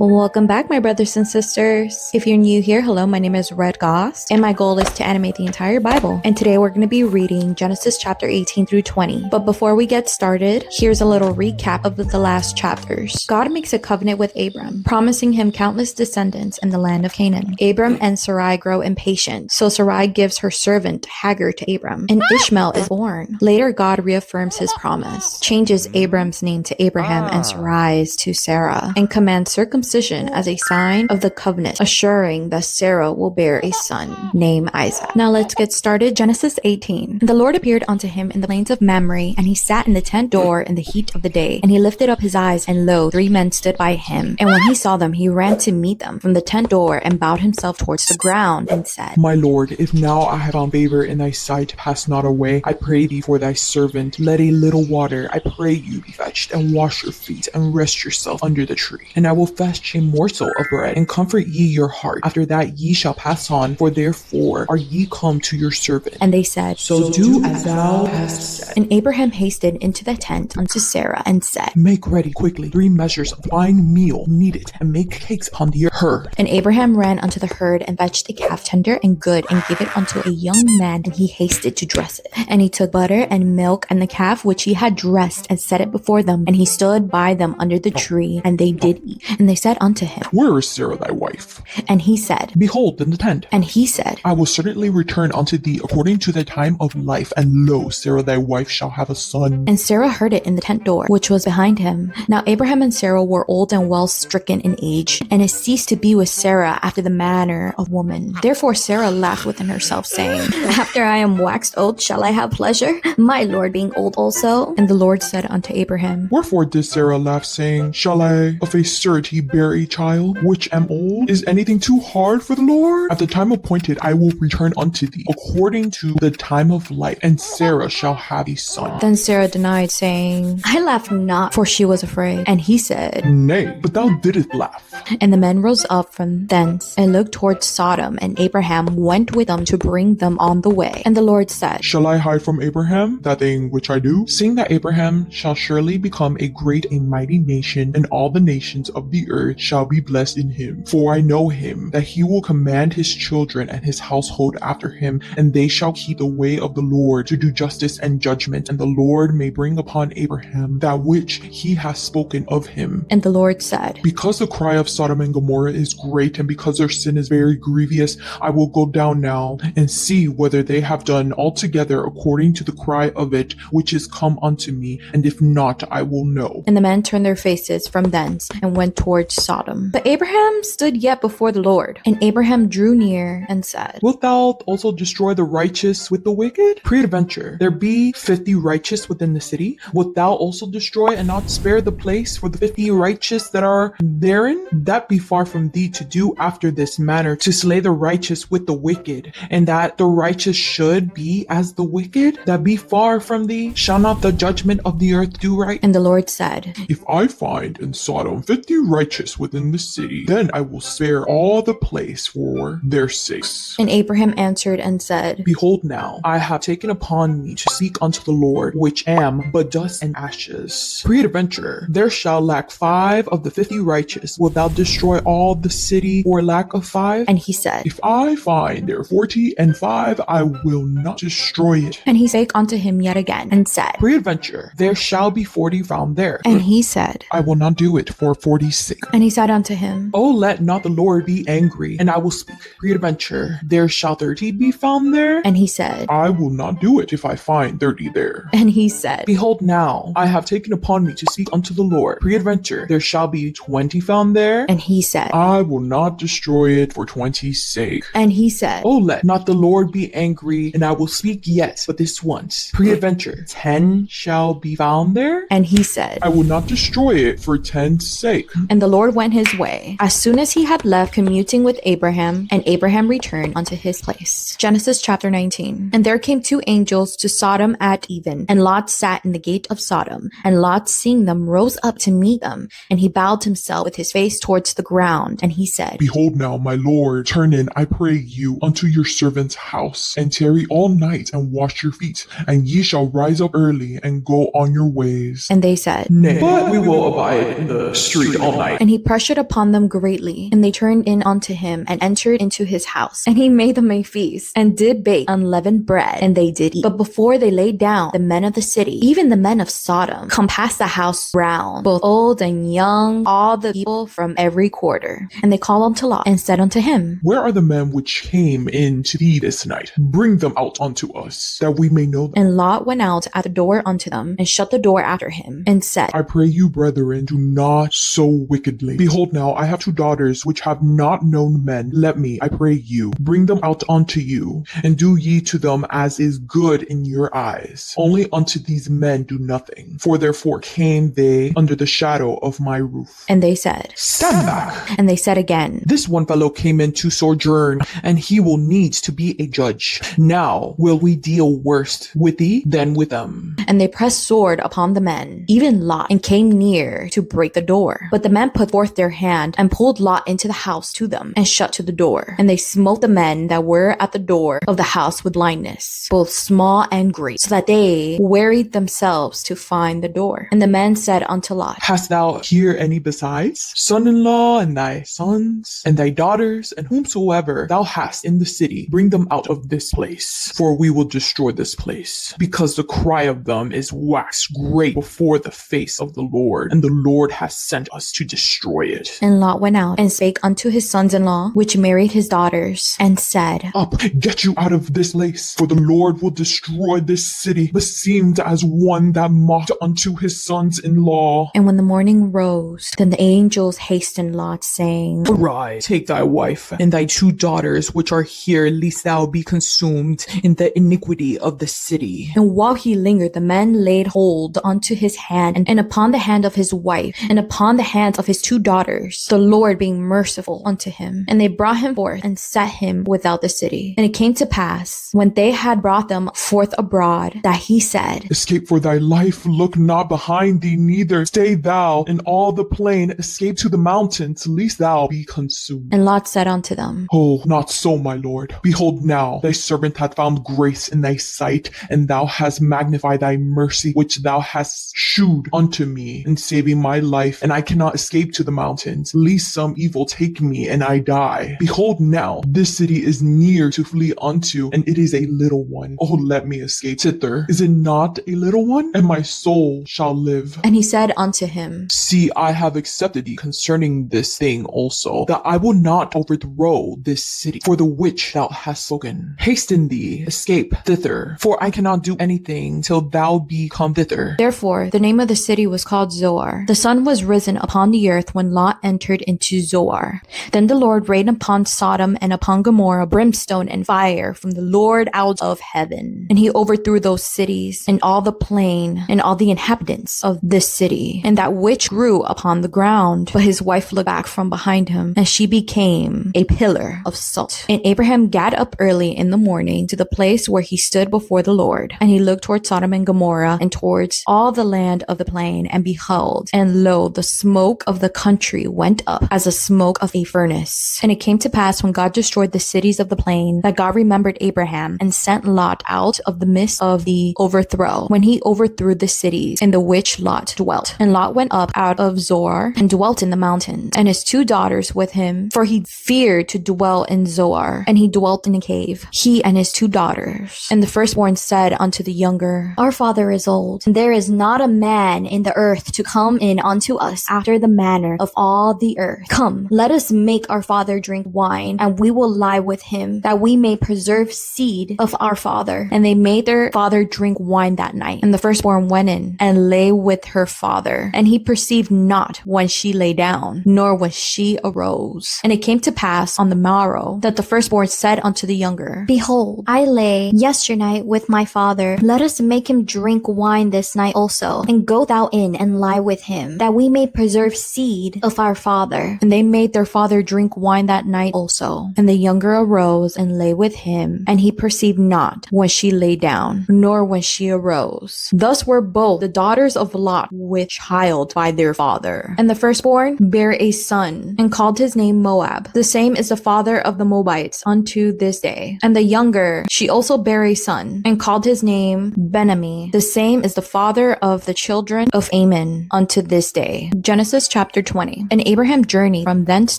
Well, welcome back, my brothers and sisters. If you're new here, hello, my name is Red Goss, and my goal is to animate the entire Bible. And today we're going to be reading Genesis chapter 18 through 20. But before we get started, here's a little recap of the last chapters. God makes a covenant with Abram, promising him countless descendants in the land of Canaan. Abram and Sarai grow impatient, so Sarai gives her servant Hagar to Abram, and Ishmael is born. Later, God reaffirms his promise, changes Abram's name to Abraham and Sarai's to Sarah, and commands circumcision as a sign of the covenant, assuring that Sarah will bear a son named Isaac. Now let's get started. Genesis 18. The Lord appeared unto him in the plains of Mamre, and he sat in the tent door in the heat of the day. And he lifted up his eyes, and lo, 3 men stood by him. And when he saw them, he ran to meet them from the tent door, and bowed himself towards the ground, and said, My Lord, if now I have found favor in thy sight, pass not away. I pray thee for thy servant. Let a little water, I pray you, be fetched, and wash your feet, and rest yourself under the tree. And I will fetch a morsel of bread, and comfort ye your heart. After that ye shall pass on, for therefore are ye come to your servant. And they said, So do as thou hast said. And Abraham hasted into the tent unto Sarah, and said, Make ready quickly 3 measures of fine meal, knead it, and make cakes upon the herd. And Abraham ran unto the herd, and fetched a calf tender and good, and gave it unto a young man, and he hasted to dress it. And he took butter and milk, and the calf which he had dressed, and set it before them. And he stood by them under the tree, and they did eat. And they said unto him, Where is Sarah thy wife? And he said, Behold, in the tent. And he said, I will certainly return unto thee according to the time of life, and lo, Sarah thy wife shall have a son. And Sarah heard it in the tent door, which was behind him. Now Abraham and Sarah were old and well stricken in age, and it ceased to be with Sarah after the manner of woman. Therefore Sarah laughed within herself, saying, After I am waxed old, shall I have pleasure, my Lord being old also? And the Lord said unto Abraham, Wherefore did Sarah laugh, saying, Shall I of a certainty bear a child, which am old? Is anything too hard for the Lord? At the time appointed I will return unto thee, according to the time of life, and Sarah shall have a son. Then Sarah denied, saying, I laughed not, for she was afraid. And he said, Nay, but thou didst laugh. And the men rose up from thence, and looked towards Sodom, and Abraham went with them to bring them on the way. And the Lord said, Shall I hide from Abraham that thing which I do? Seeing that Abraham shall surely become a great and mighty nation, and all the nations of the earth shall be blessed in him. For I know him, that he will command his children and his household after him, and they shall keep the way of the Lord to do justice and judgment, and the Lord may bring upon Abraham that which he has spoken of him. And the Lord said, Because the cry of Sodom and Gomorrah is great, and because their sin is very grievous, I will go down now and see whether they have done altogether according to the cry of it which is come unto me, and if not, I will know. And the men turned their faces from thence, and went towards Sodom. But Abraham stood yet before the Lord. And Abraham drew near, and said, Wilt thou also destroy the righteous with the wicked? Peradventure, there be 50 righteous within the city. Wilt thou also destroy and not spare the place for the 50 righteous that are therein? That be far from thee to do after this manner, to slay the righteous with the wicked, and that the righteous should be as the wicked? That be far from thee. Shall not the judgment of the earth do right? And the Lord said, If I find in Sodom 50 righteous within the city, then I will spare all the place for their sakes. And Abraham answered and said, Behold now, I have taken upon me to seek unto the Lord, which am but dust and ashes. Peradventure, there shall lack 5 of the 50 righteous. Wilt thou destroy all the city for lack of 5? And he said, If I find there 40 and 5, I will not destroy it. And he spake unto him yet again, and said, Peradventure, there shall be 40 found there. And he said, I will not do it for 40's sake. And he said unto him, Oh, let not the Lord be angry, and I will speak. Peradventure, there shall 30 be found there. And he said, I will not do it if I find 30 there. And he said, Behold now, I have taken upon me to seek unto the Lord. Peradventure, there shall be 20 found there. And he said, I will not destroy it for 20's sake. And he said, Oh, let not the Lord be angry, and I will speak yet but this once. Peradventure, 10 shall be found there. And he said, I will not destroy it for 10's sake. And the Lord went his way, as soon as he had left commuting with Abraham, and Abraham returned unto his place. Genesis chapter 19. And there came 2 angels to Sodom at even, and Lot sat in the gate of Sodom. And Lot, seeing them, rose up to meet them, and he bowed himself with his face towards the ground, and he said, Behold now, my Lord, turn in, I pray you, unto your servant's house, and tarry all night, and wash your feet, and ye shall rise up early, and go on your ways. And they said, Nay, but we will abide in the street all night. And And he pressured upon them greatly, and they turned in unto him, and entered into his house. And he made them a feast, and did bake unleavened bread, and they did eat. But before they lay down, the men of the city, even the men of Sodom, compassed the house round, both old and young, all the people from every quarter. And they called unto Lot, and said unto him, Where are the men which came in to thee this night? Bring them out unto us, that we may know them. And Lot went out at the door unto them, and shut the door after him, and said, I pray you, brethren, do not so wickedly. Behold, now I have two daughters which have not known men. Let me, I pray you, bring them out unto you, and do ye to them as is good in your eyes. Only unto these men do nothing, for therefore came they under the shadow of my roof. And they said, Stand back. and they said again, This one fellow came in to sojourn, and he will needs to be a judge. Now will we deal worse with thee than with them. and they pressed sword upon the men, even Lot, and came near to break the door. But the men put forth their hand, and pulled Lot into the house to them, and shut to the door. And they smote the men that were at the door of the house with blindness, both small and great, so that they wearied themselves to find the door. And the men said unto Lot, Hast thou here any besides? Son-in-law, and thy sons, and thy daughters, and whomsoever thou hast in the city, bring them out of this place, for we will destroy this place, because the cry of them is waxed great before the face of the Lord, and the Lord has sent us to destroy it. And Lot went out, and spake unto his sons-in-law, which married his daughters, and said, Up, get you out of this place, for the Lord will destroy this city, beseemed as one that mocked unto his sons-in-law. And when the morning rose, then the angels hastened Lot, saying, Arise, take thy wife and thy two daughters which are here, lest thou be consumed in the iniquity of the city. And while he lingered, the men laid hold unto his hand, and upon the hand of his wife, and upon the hands of his two daughters, the Lord being merciful unto him. And they brought him forth, and set him without the city. And it came to pass, when they had brought them forth abroad, that he said, Escape for thy life, look not behind thee, neither stay thou in all the plain, escape to the mountains, lest thou be consumed. And Lot said unto them, Oh, not so, my lord. Behold now, thy servant hath found grace in thy sight, and thou hast magnified thy mercy, which thou hast shewed unto me in saving my life, and I cannot escape to the mountains, lest some evil take me and I die. Behold now, this city is near to flee unto, and it is a little one. Oh, let me escape thither. Is it not a little one? And my soul shall live. And he said unto him, See, I have accepted thee concerning this thing also, that I will not overthrow this city, for the which thou hast spoken. Hasten thee, escape thither, for I cannot do anything till thou be come thither. Therefore the name of the city was called Zoar. The sun was risen upon the earth when Lot entered into Zoar. Then the Lord rained upon Sodom and upon Gomorrah brimstone and fire from the Lord out of heaven. And he overthrew those cities, and all the plain, and all the inhabitants of this city, and that which grew upon the ground. But his wife looked back from behind him, and she became a pillar of salt. And Abraham gat up early in the morning to the place where he stood before the Lord. And he looked toward Sodom and Gomorrah, and towards all the land of the plain, and beheld, and lo, the smoke of the country went up as the smoke of a furnace. And it came to pass, when God destroyed the cities of the plain, that God remembered Abraham, and sent Lot out of the midst of the overthrow, when he overthrew the cities in the which Lot dwelt. And Lot went up out of Zoar, and dwelt in the mountains, and his two daughters with him, for he feared to dwell in Zoar. And he dwelt in a cave, he and his two daughters. And the firstborn said unto the younger, Our father is old, and there is not a man in the earth to come in unto us after the manner of all the earth. Come, let us make our father drink wine, and we will lie with him, that we may preserve seed of our father. And they made their father drink wine that night. And the firstborn went in, and lay with her father. And he perceived not when she lay down, nor when she arose. And it came to pass on the morrow, that the firstborn said unto the younger, Behold, I lay yesternight with my father. Let us make him drink wine this night also, and go thou in and lie with him, that we may preserve seed of our father. And they made their father drink wine that night also. And the younger arose and lay with him, and he perceived not when she lay down, nor when she arose. Thus were both the daughters of Lot with child by their father. And the firstborn bare a son, and called his name Moab. The same is the father of the Moabites unto this day. And the younger, she also bare a son, and called his name Ben-ammi. The same is the father of the children of Ammon unto this day. Genesis chapter chapter 20. And Abraham journeyed from thence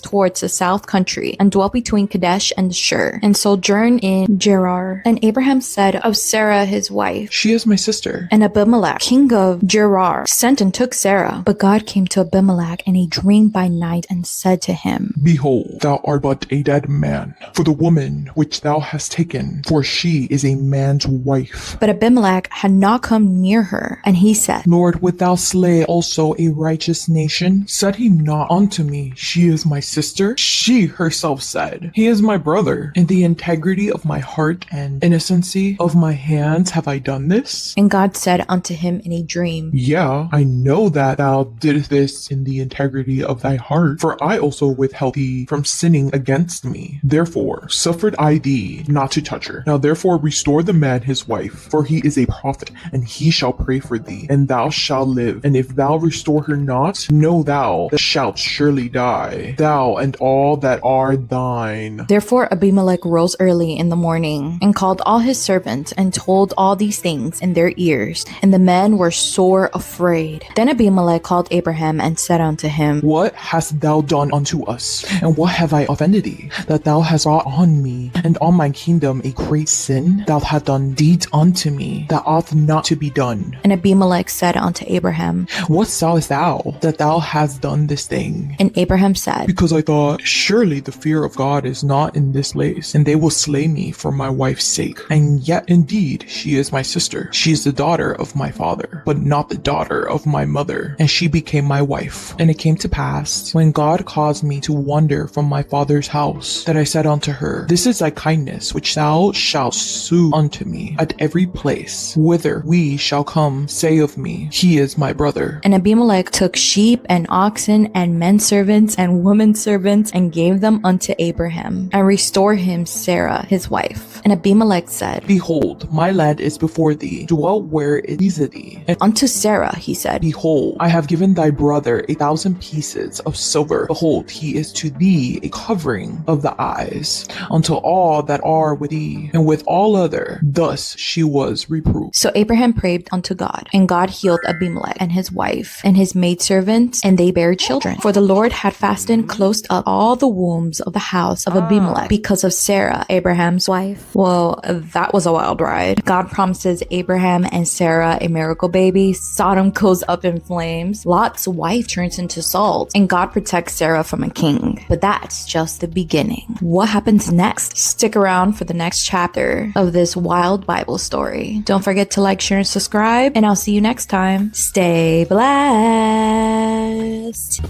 towards the south country, and dwelt between Kadesh and Shur, and sojourned in Gerar. And Abraham said of Sarah his wife, She is my sister. and Abimelech, king of Gerar, sent and took Sarah. But God came to Abimelech in a dream by night, and said to him, Behold, thou art but a dead man, for the woman which thou hast taken, for she is a man's wife. But Abimelech had not come near her. And he said, Lord, wilt thou slay also a righteous nation? Said he not unto me, She is my sister? She herself said, He is my brother. In the integrity of my heart and innocency of my hands have I done this? and God said unto him in a dream, Yeah, I know that thou didst this in the integrity of thy heart, for I also withheld thee from sinning against me. Therefore suffered I thee not to touch her. Now therefore restore the man his wife, for he is a prophet, and he shall pray for thee, and thou shalt live. And if thou restore her not, know thou that shalt surely die, thou and all that are thine. Therefore Abimelech rose early in the morning, and called all his servants, and told all these things in their ears. And the men were sore afraid. Then Abimelech called Abraham, and said unto him, What hast thou done unto us? And what have I offended thee, that thou hast brought on me and on my kingdom a great sin? Thou hast done deeds unto me that ought not to be done. And Abimelech said unto Abraham, What sawest thou that thou hast done this thing? and Abraham said, Because I thought, surely the fear of God is not in this place, and they will slay me for my wife's sake. And yet indeed she is my sister. She is the daughter of my father, but not the daughter of my mother. And she became my wife. And it came to pass, when God caused me to wander from my father's house, that I said unto her, This is thy kindness, which thou shalt sue unto me at every place whither we shall come. Say of me, He is my brother. And Abimelech took sheep and oxen and men servants and women servants, and gave them unto Abraham, and restored him Sarah his wife. And Abimelech said Behold, my land is before thee, dwell where it pleaseth thee. And unto Sarah, he said, behold, I have given thy brother 1,000 pieces of silver. Behold, he is to thee a covering of the eyes unto all that are with thee, and with all other. Thus she was reproved. So Abraham prayed unto God, and God healed Abimelech and his wife and his maidservants, and they bare children. For the Lord had fastened closed up all the wombs of the house of Abimelech because of Sarah, Abraham's wife. Well, that was a wild ride. God promises Abraham and Sarah a miracle baby. Sodom goes up in flames. Lot's wife turns into salt, and God protects Sarah from a king. But that's just the beginning. What happens next? Stick around for the next chapter of this wild Bible story. Don't forget to like, share, and subscribe, and I'll see you next time. Stay blessed.